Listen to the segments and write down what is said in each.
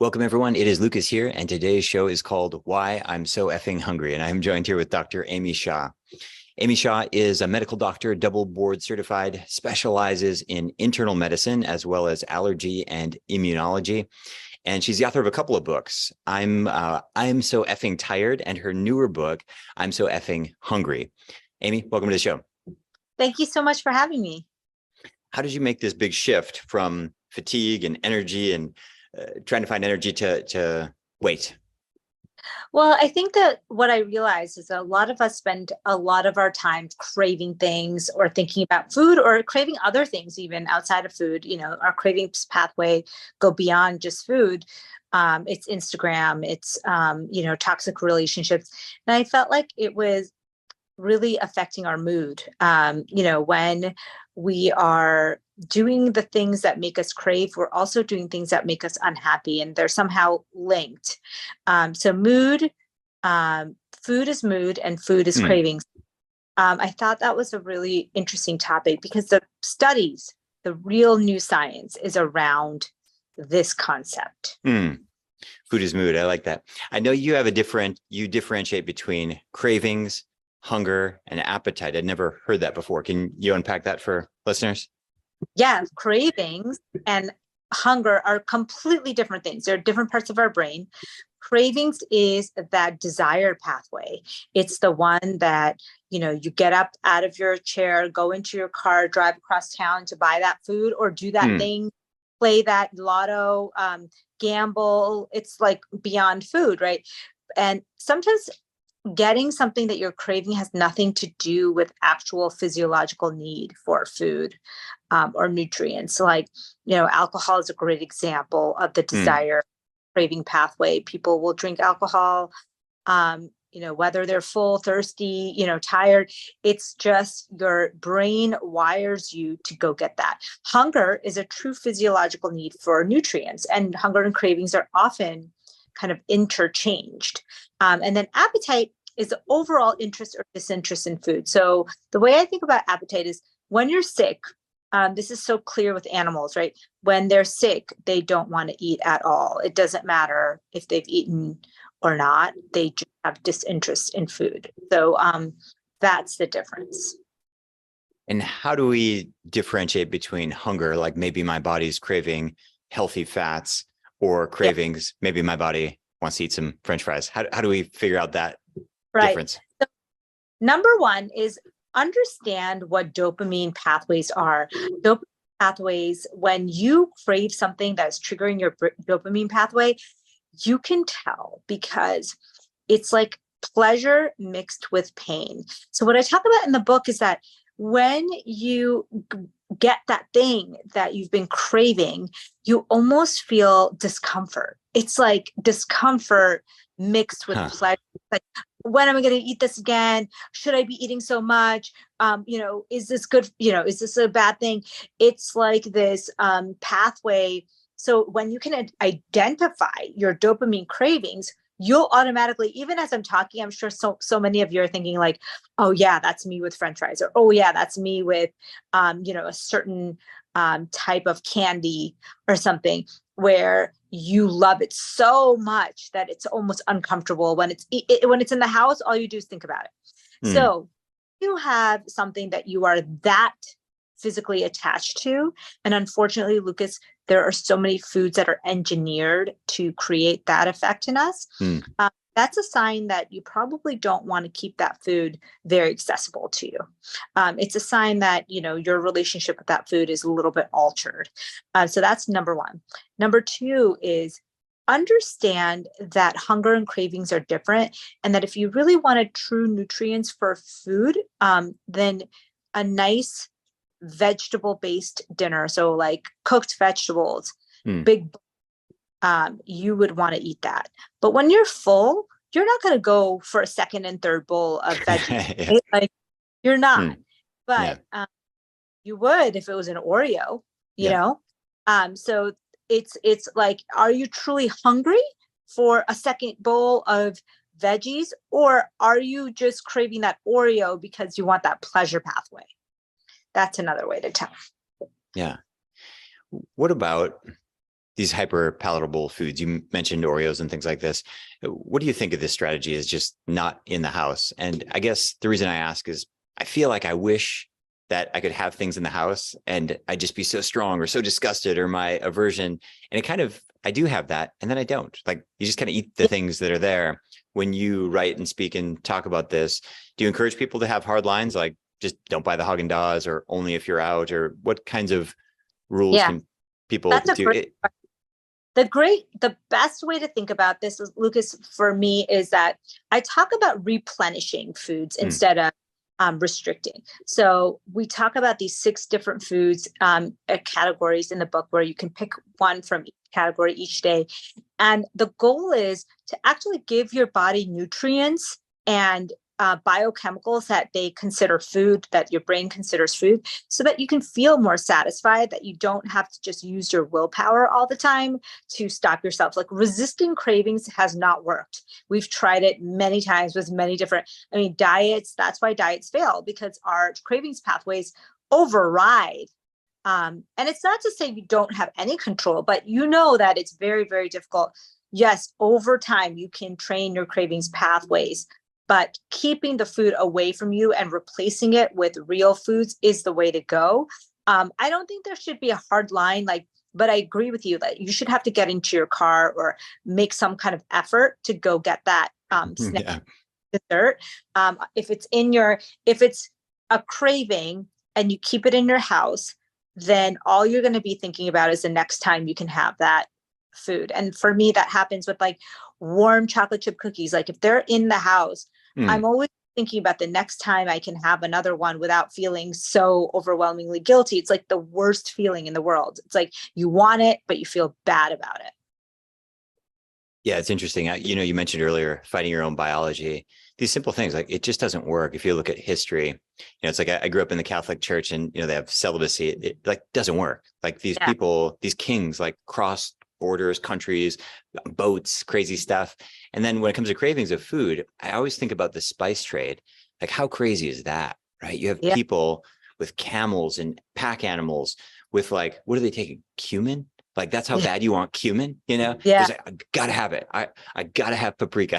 Welcome, everyone. It is Lucas here, and today's show is called Why I'm So Effing Hungry. And I'm joined here with Dr. Amy Shah. Amy Shah is a medical doctor, double board certified, specializes in internal medicine as well as allergy and immunology. And she's the author of a couple of books. I'm So Effing Tired, and her newer book, I'm So Effing Hungry. Amy, welcome to the show. Thank you so much for having me. How did you make this big shift from fatigue and energy and trying to find energy to weight? Well, I think that what I realized is that a lot of us spend a lot of our time craving things or thinking about food or craving other things, even outside of food. You know, our cravings pathway go beyond just food. It's Instagram, it's, toxic relationships. And I felt like it was really affecting our mood. When we are doing the things that make us crave, we're also doing things that make us unhappy, and they're somehow linked. So food is mood, and food is cravings. I thought that was a really interesting topic because the real new science is around this concept. Food is mood. I like that. I know you differentiate between cravings, hunger, and appetite. I'd never heard that before. Can you unpack that for listeners? Yeah, cravings and hunger are completely different things. They're different parts of our brain. Cravings is that desire pathway. It's the one that, you get up out of your chair, go into your car, drive across town to buy that food or do that thing, play that lotto, gamble. It's like beyond food, right? And sometimes getting something that you're craving has nothing to do with actual physiological need for food or nutrients. Like, alcohol is a great example of the desire craving pathway. People will drink alcohol, whether they're full, thirsty, tired. It's just your brain wires you to go get that. Hunger is a true physiological need for nutrients, and hunger and cravings are often kind of interchanged. And then appetite is the overall interest or disinterest in food. So the way I think about appetite is when you're sick, this is so clear with animals, right? When they're sick, they don't want to eat at all. It doesn't matter if they've eaten or not. They just have disinterest in food. So that's the difference. And how do we differentiate between hunger, like maybe my body's craving healthy fats, or cravings, maybe my body wants to eat some French fries? How do we figure out that difference? So, number one is understand what dopamine pathways are. Dopamine pathways, when you crave something that's triggering your dopamine pathway, you can tell because it's like pleasure mixed with pain. So what I talk about in the book is that when you get that thing that you've been craving, you almost feel discomfort. It's like discomfort mixed with pleasure. Like, when am I going to eat this again? Should I be eating so much? Is this good? Is this a bad thing? It's like this pathway. So when you can identify your dopamine cravings, you'll automatically, even as I'm talking, I'm sure so many of you are thinking like, oh yeah, that's me with French fries, or oh yeah, that's me with, a certain type of candy or something where you love it so much that it's almost uncomfortable when it's in the house. All you do is think about it. So you have something that you are that physically attached to, and unfortunately, Lucas, there are so many foods that are engineered to create that effect in us. That's a sign that you probably don't want to keep that food very accessible to you. It's a sign that, your relationship with that food is a little bit altered. So that's number one. Number two is understand that hunger and cravings are different, and that if you really wanted true nutrients for food, then a nice vegetable-based dinner, so like cooked vegetables, big, you would want to eat that. But when you're full, you're not going to go for a second and third bowl of veggies. Right? Like, you're not. But you would if it was an Oreo, you know. So it's like, are you truly hungry for a second bowl of veggies, or are you just craving that Oreo because you want that pleasure pathway? That's another way to tell. Yeah. What about these hyper palatable foods. You mentioned Oreos and things like this. What do you think of this strategy is just not in the house? And I guess the reason I ask is I feel like I wish that I could have things in the house and I'd just be so strong or so disgusted or my aversion. And it kind of, I do have that. And then I don't. Like you just kind of eat the things that are there. When you write and speak and talk about this, do you encourage people to have hard lines like just don't buy the Haagen-Dazs or only if you're out, or what kinds of rules can people That's a do? great the best way to think about this, Lucas, for me, is that I talk about replenishing foods instead of restricting. So we talk about these 6 different foods categories in the book where you can pick one from each category each day. And the goal is to actually give your body nutrients and biochemicals that they consider food, that your brain considers food, so that you can feel more satisfied, that you don't have to just use your willpower all the time to stop yourself. Like resisting cravings has not worked. We've tried it many times with many different, diets. That's why diets fail, because our cravings pathways override. And it's not to say you don't have any control, but you know that it's very, very difficult. Yes, over time, you can train your cravings pathways, but keeping the food away from you and replacing it with real foods is the way to go. I don't think there should be a hard line, but I agree with you that you should have to get into your car or make some kind of effort to go get that snack dessert. If it's a craving and you keep it in your house, then all you're going to be thinking about is the next time you can have that food. And for me, that happens with like warm chocolate chip cookies. Like if they're in the house, I'm always thinking about the next time I can have another one without feeling so overwhelmingly guilty. It's like the worst feeling in the world. It's like you want it, but you feel bad about it. Yeah, it's interesting. You mentioned earlier, fighting your own biology. These simple things, like it just doesn't work. If you look at history, it's like I grew up in the Catholic Church, and they have celibacy. It like doesn't work. Like these people, these kings, like cross borders, countries, boats, crazy stuff. And then when it comes to cravings of food, I always think about the spice trade. Like how crazy is that, right? You have people with camels and pack animals with like, what are they taking? Cumin? Like that's how bad you want cumin, Like, I gotta have it. I gotta have paprika.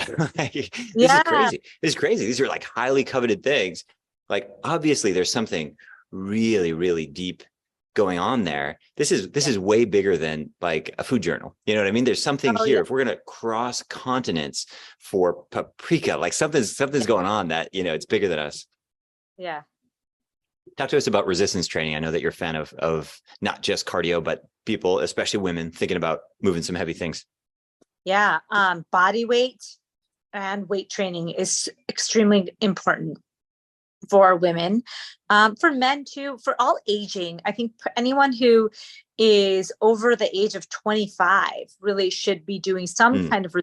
This is crazy. This is crazy. These are like highly coveted things. Like obviously there's something really, really deep going on there. This is way bigger than like a food journal. You know what I mean? There's something here. If we're gonna cross continents for paprika, like something's going on that it's bigger than us. Yeah. Talk to us about resistance training. I know that you're a fan of not just cardio, but people, especially women, thinking about moving some heavy things. Yeah. Body weight and weight training is extremely important for women, for men too, for all aging. I think anyone who is over the age of 25 really should be doing some kind of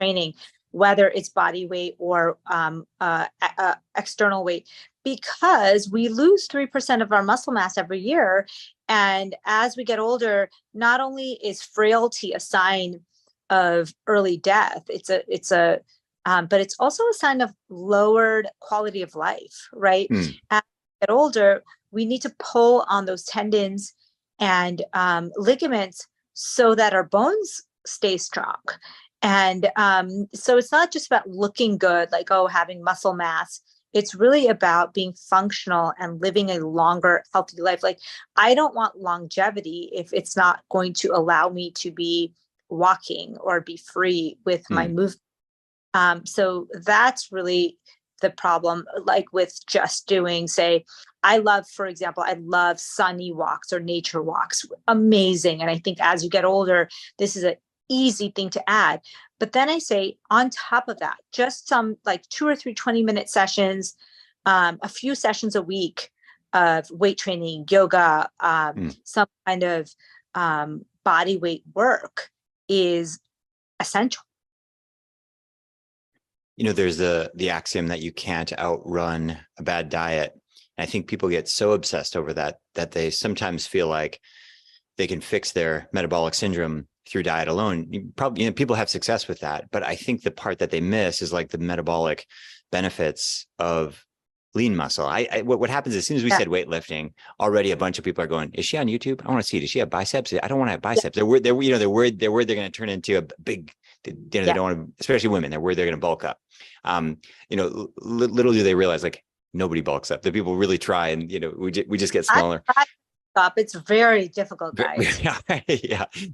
training, whether it's body weight or external weight, because we lose 3% of our muscle mass every year. And as we get older, not only is frailty a sign of early death, but it's also a sign of lowered quality of life, right? As we get older, we need to pull on those tendons and ligaments so that our bones stay strong. And so it's not just about looking good, like, having muscle mass. It's really about being functional and living a longer, healthy life. Like, I don't want longevity if it's not going to allow me to be walking or be free with my movement. So that's really the problem, like with just doing, for example, I love sunny walks or nature walks. Amazing. And I think as you get older, this is an easy thing to add. But then I say, on top of that, just some like 2 or 3 20-minute sessions, a few sessions a week of weight training, yoga, some kind of body weight work is essential. There's the axiom that you can't outrun a bad diet. And I think people get so obsessed over that they sometimes feel like they can fix their metabolic syndrome through diet alone. People have success with that, but I think the part that they miss is like the metabolic benefits of lean muscle. What happens as soon as we said weightlifting, already a bunch of people are going, is she on YouTube? I want to see, does she have biceps? I don't want to have biceps. They're worried, they're worried they're going to turn into a big, they don't want to, especially women, they're worried they're going to bulk up. Little do they realize, like, nobody bulks up. The people really try, and we just get smaller. It's very difficult, guys.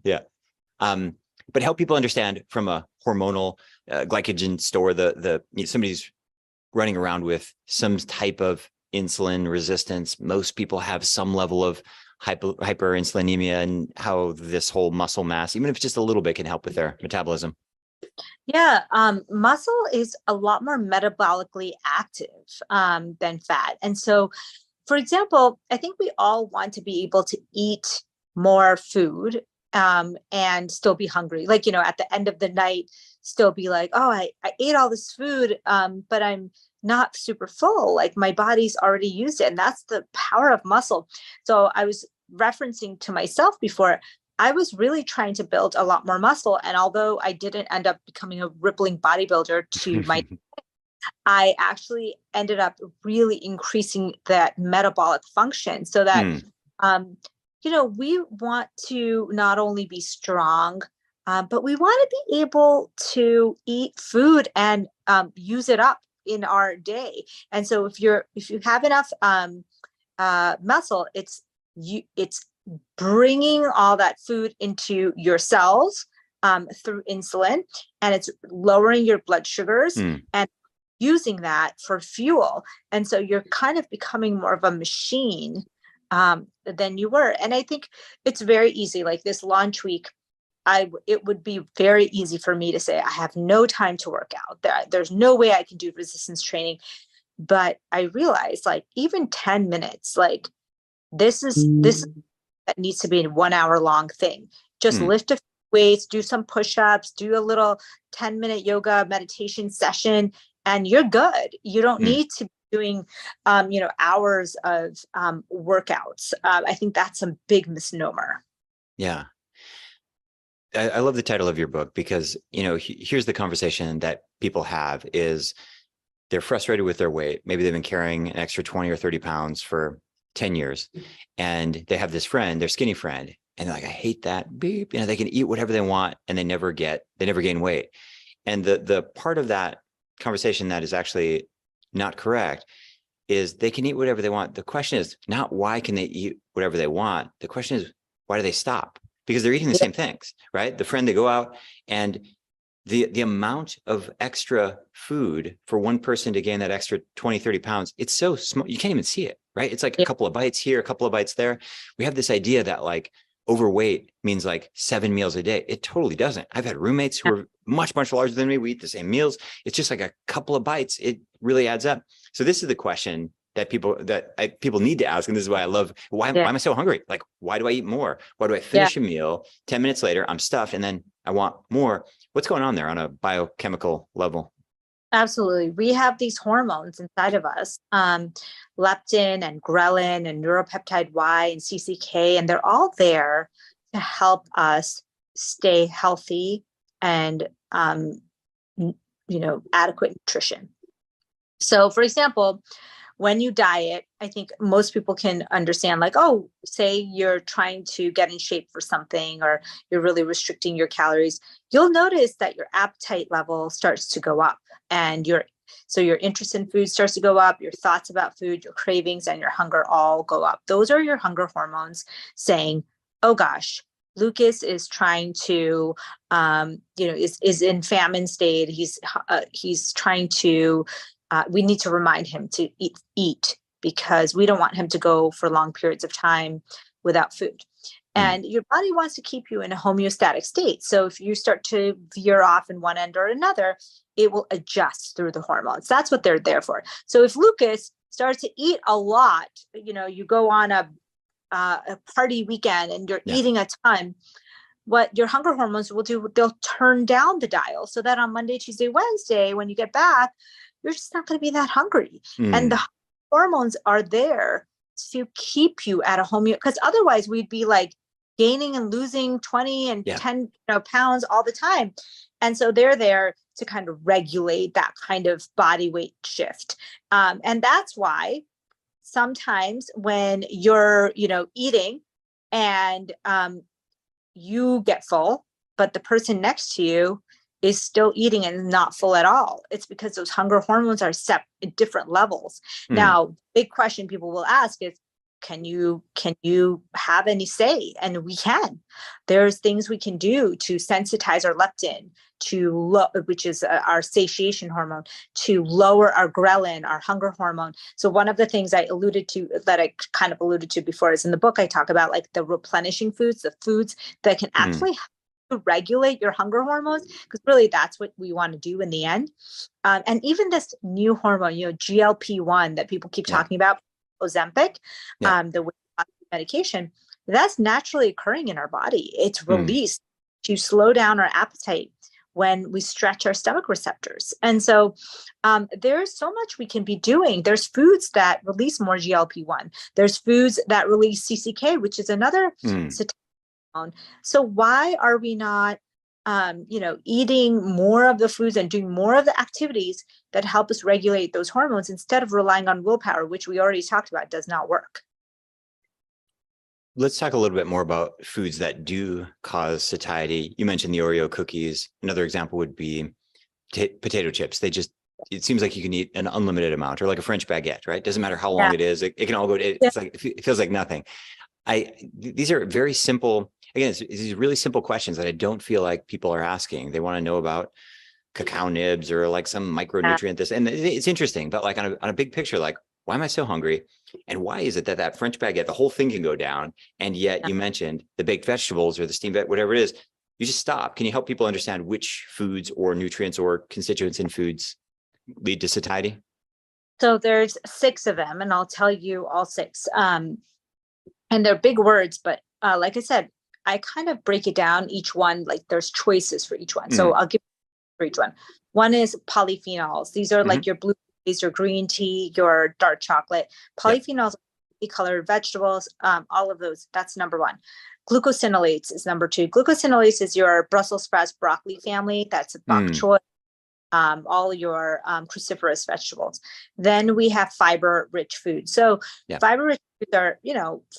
Yeah. But help people understand from a hormonal glycogen store, somebody's running around with some type of insulin resistance. Most people have some level of hyperinsulinemia, and how this whole muscle mass, even if it's just a little bit, can help with their metabolism. Yeah, muscle is a lot more metabolically active than fat. And so, for example, I think we all want to be able to eat more food and still be hungry. Like, at the end of the night, still be like, oh, I ate all this food, but I'm not super full. Like, my body's already used it. And that's the power of muscle. So I was referencing to myself before, I was really trying to build a lot more muscle. And although I didn't end up becoming a rippling bodybuilder to my, I actually ended up really increasing that metabolic function so that, we want to not only be strong, but we want to be able to eat food and use it up in our day. And so if you have enough muscle, it's bringing all that food into your cells through insulin, and it's lowering your blood sugars and using that for fuel. And so you're kind of becoming more of a machine than you were. And I think it's very easy. Like this launch week, it would be very easy for me to say, I have no time to work out. There's no way I can do resistance training. But I realized, like, even 10 minutes, like this is that needs to be a 1 hour long thing. Just lift a few weights, do some push-ups, do a little 10-minute yoga meditation session, and you're good. You don't need to be doing, hours of workouts. I think that's a big misnomer. Yeah. I love the title of your book because, here's the conversation that people have is they're frustrated with their weight. Maybe they've been carrying an extra 20 or 30 pounds for 10 years. And they have this friend, their skinny friend, and they're like, I hate that. Beep. They can eat whatever they want and they never gain weight. And the part of that conversation that is actually not correct is they can eat whatever they want. The question is not why can they eat whatever they want? The question is, why do they stop? Because they're eating the same things, right? The friend, they go out, and the amount of extra food for one person to gain that extra 20, 30 pounds, it's so small, you can't even see it, right? It's like a couple of bites here, a couple of bites there. We have this idea that like overweight means like 7 meals a day. It totally doesn't. I've had roommates who are much, much larger than me. We eat the same meals. It's just like a couple of bites. It really adds up. So this is the question that people need to ask. And this is why I love, why am I so hungry? Like, why do I eat more? Why do I finish a meal 10 minutes later, I'm stuffed, and then I want more? What's going on there on a biochemical level? Absolutely. We have these hormones inside of us, leptin and ghrelin and neuropeptide Y and CCK, and they're all there to help us stay healthy and, adequate nutrition. So, for example, when you diet, I think most people can understand, like, oh, say you're trying to get in shape for something, or you're really restricting your calories, you'll notice that your appetite level starts to go up, and your interest in food starts to go up, your thoughts about food, your cravings, and your hunger all go up. Those are your hunger hormones saying, oh gosh, Lucas is trying to, is in famine state. He's trying to, we need to remind him to eat because we don't want him to go for long periods of time without food. And your body wants to keep you in a homeostatic state. So if you start to veer off in one end or another, it will adjust through the hormones. That's what they're there for. So if Lucas starts to eat a lot, you go on a party weekend and you're eating a ton, what your hunger hormones will do, they'll turn down the dial so that on Monday, Tuesday, Wednesday, when you get back, you're just not going to be that hungry. And the hormones are there to keep you at a because otherwise we'd be like gaining and losing 20 and Yeah. 10 pounds all the time. And so they're there to kind of regulate that kind of body weight shift. And that's why sometimes when you're, eating and you get full, but the person next to you is still eating and not full at all, it's because those hunger hormones are set at different levels. Now, big question people will ask is, can you have any say? And we can. There's things we can do to sensitize our leptin, which is our satiation hormone, to lower our ghrelin, our hunger hormone. So one of the things I kind of alluded to before is in the book, I talk about like the replenishing foods, the foods that can actually help to regulate your hunger hormones, because really that's what we want to do in the end. And even this new hormone, GLP-1 that people keep talking about, Ozempic, the weight loss medication, that's naturally occurring in our body. It's released to slow down our appetite when we stretch our stomach receptors. And so there's so much we can be doing. There's foods that release more GLP-1. There's foods that release CCK, which is another satiety hormone. So why are we not eating more of the foods and doing more of the activities that help us regulate those hormones instead of relying on willpower, which we already talked about does not work? Let's talk a little bit more about foods that do cause satiety. You mentioned the Oreo cookies. Another example would be potato chips. It seems like you can eat an unlimited amount, or like a French baguette, right? Doesn't matter how long it is. It can all go, it feels like nothing. These are very simple. Again, it's these really simple questions that I don't feel like people are asking. They want to know about cacao nibs or like some micronutrient this, and it's interesting, but like on a big picture, like, why am I so hungry? And why is it that French baguette, the whole thing can go down? And yet you mentioned the baked vegetables or the steamed, whatever it is, you just stop. Can you help people understand which foods or nutrients or constituents in foods lead to satiety? So there's 6 of them, and I'll tell you all 6. And they're big words, but like I said, I kind of break it down each one, like there's choices for each one. So I'll give for each one. One is polyphenols. These are like your blueberries, your green tea, your dark chocolate. Polyphenols, colored vegetables, all of those. That's number 1. Glucosinolates is number 2. Glucosinolates is your Brussels sprouts, broccoli family. That's bok choy, all your cruciferous vegetables. Then we have fiber-rich foods. So fiber-rich foods are,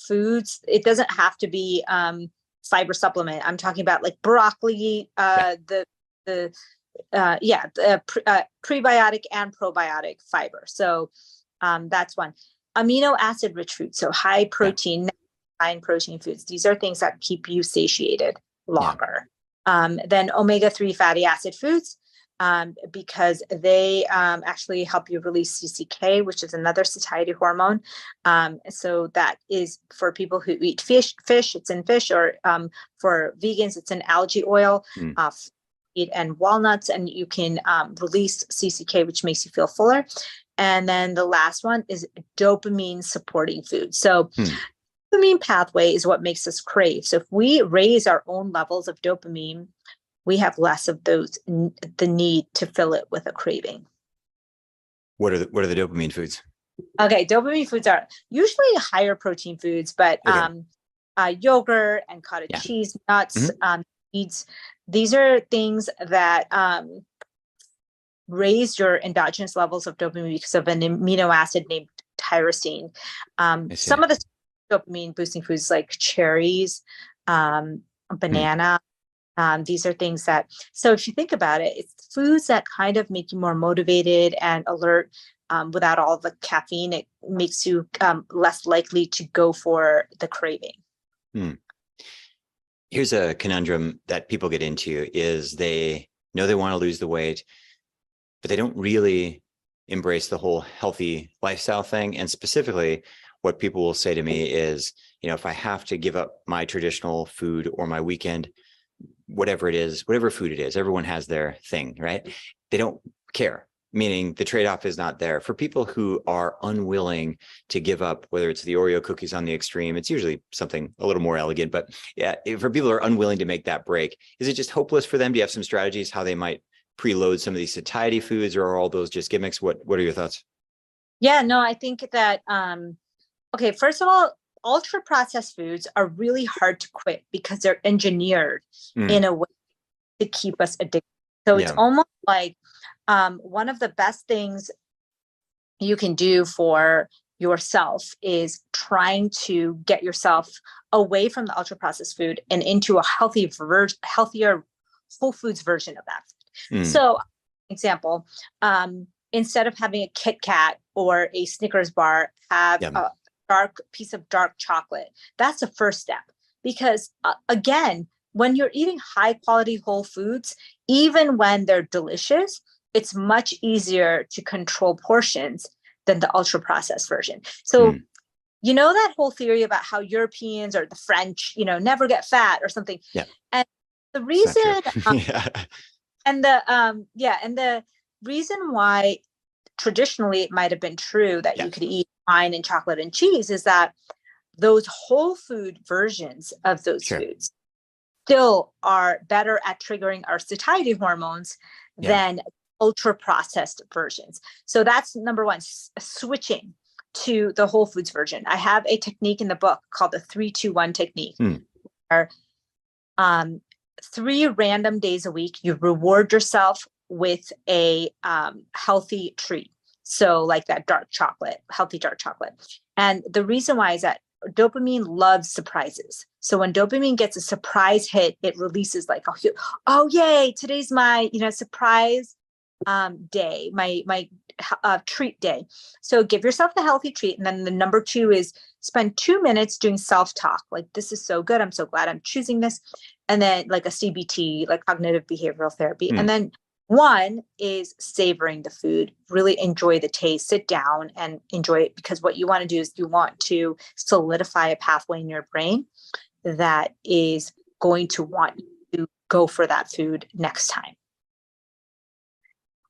foods. It doesn't have to be fiber supplement. I'm talking about like broccoli, prebiotic and probiotic fiber. So that's one. Amino acid rich foods. So high protein, high in protein foods. These are things that keep you satiated longer. Then omega-3 fatty acid foods, because they actually help you release CCK, which is another satiety hormone. So that is for people who eat fish, it's in fish, or for vegans, it's in algae oil, and walnuts, and you can release CCK, which makes you feel fuller. And then the last one is dopamine supporting food. So dopamine pathway is what makes us crave. So if we raise our own levels of dopamine, we have less of the need to fill it with a craving. What are the dopamine foods? Okay, dopamine foods are usually higher protein foods, but yogurt and cottage cheese, nuts, seeds. These are things that raise your endogenous levels of dopamine because of an amino acid named tyrosine. Some of the dopamine boosting foods like cherries, banana. These are things that, so if you think about it, it's foods that kind of make you more motivated and alert without all the caffeine. It makes you less likely to go for the craving. Here's a conundrum that people get into is they know they want to lose the weight, but they don't really embrace the whole healthy lifestyle thing. And specifically, what people will say to me is, if I have to give up my traditional food or my weekend, whatever it is, whatever food it is, everyone has their thing, right? They don't care, meaning the trade-off is not there. For people who are unwilling to give up, whether it's the Oreo cookies on the extreme, it's usually something a little more elegant, but for people who are unwilling to make that break, is it just hopeless for them? Do you have some strategies how they might preload some of these satiety foods, or are all those just gimmicks? What are your thoughts? Yeah, no, I think that, okay, first of all, ultra processed foods are really hard to quit because they're engineered in a way to keep us addicted. So it's almost like one of the best things you can do for yourself is trying to get yourself away from the ultra processed food and into a healthier whole foods version of that. So, example, instead of having a Kit Kat or a Snickers bar, have a piece of dark chocolate. That's the first step, because again, when you're eating high quality whole foods, even when they're delicious, it's much easier to control portions than the ultra processed version. So, you know, that whole theory about how Europeans or the French, you know, never get fat or something. Yeah. And the reason, and the reason why traditionally it might have been true that you could eat wine and chocolate and cheese is that those whole food versions of those foods still are better at triggering our satiety hormones than ultra processed versions. So that's number one, switching to the whole foods version. I have a technique in the book called the 3-2-1 technique, where 3 random days a week, you reward yourself with a healthy treat. So like that dark chocolate, healthy dark chocolate. And the reason why is that dopamine loves surprises. So when dopamine gets a surprise hit, it releases like, oh yay, today's my, surprise day, my treat day. So give yourself the healthy treat. And then the number 2 is spend 2 minutes doing self-talk. Like, this is so good. I'm so glad I'm choosing this. And then like a CBT, like cognitive behavioral therapy. And then 1 is savoring the food, really enjoy the taste, sit down and enjoy it, because what you want to do is you want to solidify a pathway in your brain that is going to want you to go for that food next time.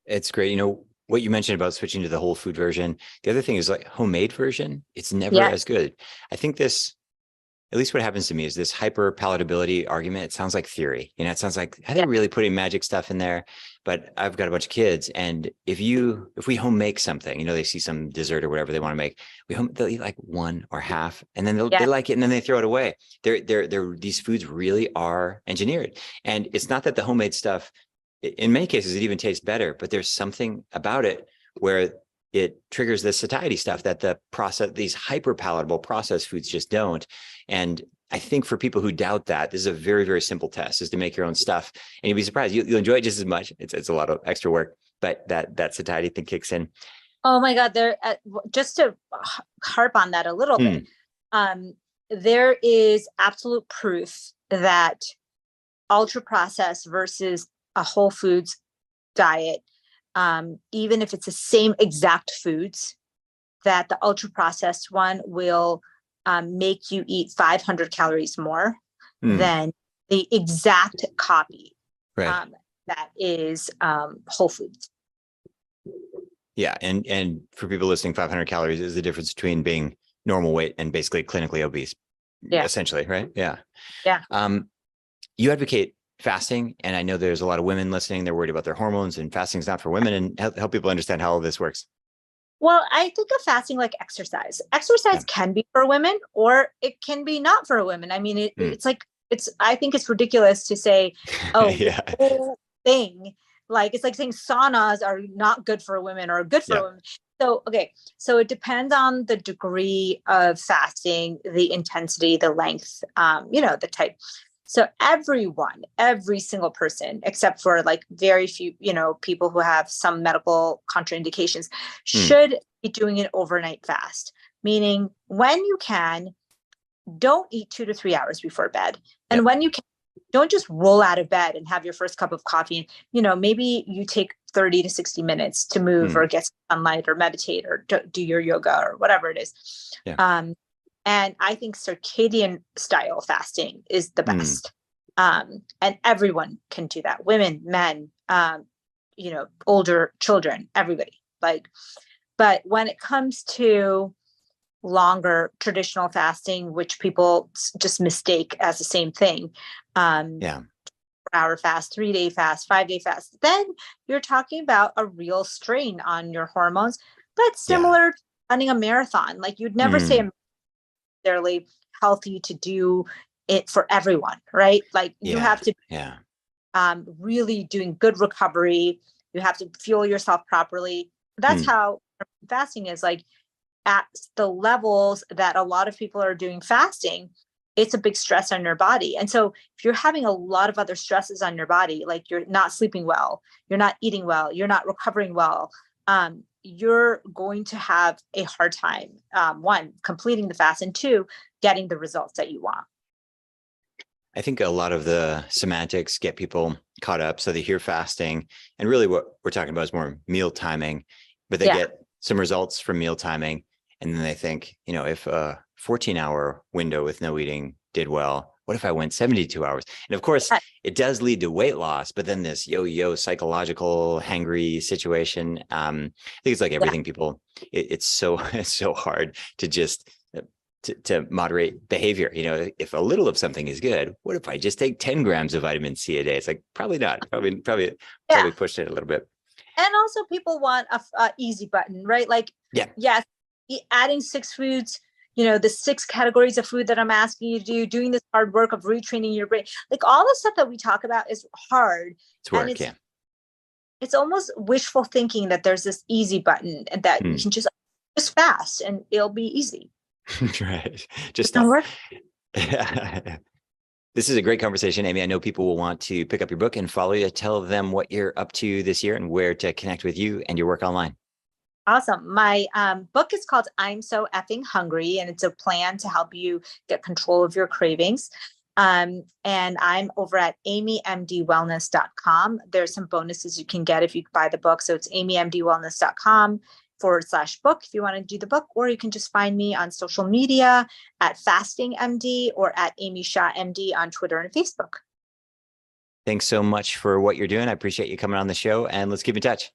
It's great. You know, what you mentioned about switching to the whole food version. The other thing is like homemade version. It's never as good. I think this, at least what happens to me, is this hyperpalatability argument. It sounds like theory. You know, it sounds like, are they really putting magic stuff in there? But I've got a bunch of kids, and if we home make something, you know, they see some dessert or whatever they want to make, they'll eat like 1 or half, and then they like it, and then they throw it away. These foods really are engineered, and it's not that the homemade stuff, in many cases, it even tastes better, but there's something about it where it triggers the satiety stuff that these hyperpalatable processed foods just don't. And I think for people who doubt that, this is a very, very simple test, is to make your own stuff, and you'll be surprised. You'll enjoy it just as much. It's a lot of extra work, but that satiety thing kicks in. Oh my God. Just to harp on that a little bit, there is absolute proof that ultra processed versus a whole foods diet, even if it's the same exact foods, that the ultra processed one will make you eat 500 calories more than the exact copy that is whole foods. Yeah. And for people listening, 500 calories is the difference between being normal weight and basically clinically obese, essentially, right? Yeah. You advocate fasting, and I know there's a lot of women listening. They're worried about their hormones, and fasting is not for women, and help people understand how all this works. Well, I think of fasting like exercise. Exercise can be for women, or it can be not for women. I mean, I think it's ridiculous to say, oh, the whole thing, like, it's like saying saunas are not good for women or good for women. So, so it depends on the degree of fasting, the intensity, the length, the type. So every single person, except for like very few, people who have some medical contraindications, should be doing an overnight fast. Meaning, when you can, don't eat 2 to 3 hours before bed. And when you can, don't just roll out of bed and have your first cup of coffee. Maybe you take 30 to 60 minutes to move or get sunlight or meditate or do your yoga or whatever it is. And I think circadian style fasting is the best. And everyone can do that. Women, men, older children, everybody. But when it comes to longer traditional fasting, which people just mistake as the same thing, 4-hour fast, 3-day fast, 5-day fast, then you're talking about a real strain on your hormones, but similar to running a marathon. Like, you'd never say necessarily healthy to do it for everyone, right? Like you have to really doing good recovery. You have to fuel yourself properly. That's how fasting is. Like at the levels that a lot of people are doing fasting, it's a big stress on your body. And so if you're having a lot of other stresses on your body, like you're not sleeping well, you're not eating well, you're not recovering well, you're going to have a hard time, one, completing the fast, and two, getting the results that you want. I think a lot of the semantics get people caught up. So they hear fasting, and really what we're talking about is more meal timing, but they get some results from meal timing. And then they think, if a 14-hour window with no eating did well, what if I went 72 hours? And of course, it does lead to weight loss, but then this yo-yo psychological hangry situation. I think it's like everything people, it's so hard to just to moderate behavior. If a little of something is good, what if I just take 10 grams of vitamin C a day? It's like, probably not, probably pushed it a little bit. And also people want a easy button, right? Like, yes, adding 6 foods, the 6 categories of food that I'm asking you to do, doing this hard work of retraining your brain, like all the stuff that we talk about is hard. It's work, and it's almost wishful thinking that there's this easy button and that you can just fast and it'll be easy. Right. Just stop. This is a great conversation, Amy. I know people will want to pick up your book and follow you. Tell them what you're up to this year and where to connect with you and your work online. Awesome. My book is called I'm So Effing Hungry, and it's a plan to help you get control of your cravings. And I'm over at amymdwellness.com. There's some bonuses you can get if you buy the book. So it's amymdwellness.com/book if you want to do the book, or you can just find me on social media at FastingMD or at Amy Shah MD on Twitter and Facebook. Thanks so much for what you're doing. I appreciate you coming on the show, and let's keep in touch.